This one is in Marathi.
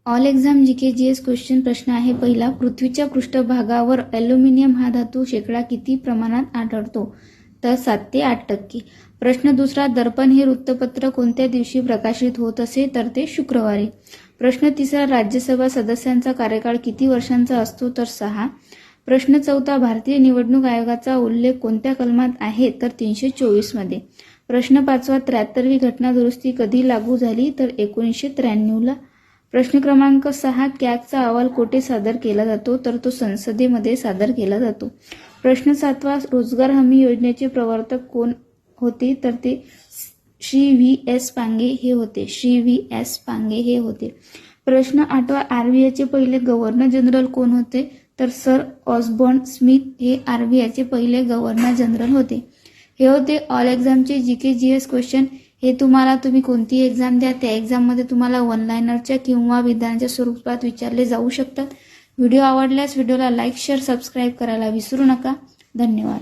All exam GK GS question प्रश्न आहे पहिला. पृथ्वीच्या पृष्ठभागावर ॲल्युमिनियम हा धातू शेकडा किती प्रमाणात आढळतो? तर 7 ते 8%. प्रश्न दुसरा. दर्पण हे वृत्तपत्र कोणत्या दिवशी प्रकाशित होत असे? तर ते शुक्रवारी. प्रश्न तिसरा. राज्यसभा सदस्यांचा कार्यकाळ किती वर्षांचा असतो? तर 6. प्रश्न चौथा. भारतीय निवडणूक आयोगाचा उल्लेख कोणत्या कलमात आहे? तर 324 मध्ये. प्रश्न पाचवा. 73वी घटना दुरुस्ती कधी लागू झाली? तर 1993ला. प्रश्न क्रमांक 6. कॅगचा अहवाल कोठे सादर केला जातो? तर तो संसदेमध्ये सादर केला जातो. प्रश्न 7वा. रोजगार हमी योजनेचे प्रवर्तक कोण होते? तर ते श्री व्ही एस पांगे हे होते. श्री व्ही एस पांगे हे होते. प्रश्न 8वा. आरबीआयचे पहिले गव्हर्नर जनरल कोण होते? तर सर ऑस्बॉर्न स्मिथ हे आरबीआयचे पहिले गव्हर्नर जनरल होते. हे होते ऑल एक्झामचे जीके जीएस क्वेश्चन. हे तुम्ही कोणती एक्झाम द्या त्या एक्झाममध्ये तुम्हाला वन लाइनरच्या किंवा विधानाच्या स्वरूपात विचारले जाऊ शकतात. व्हिडिओ आवडल्यास व्हिडिओला लाईक शेअर सबस्क्राईब करायला विसरू नका. धन्यवाद.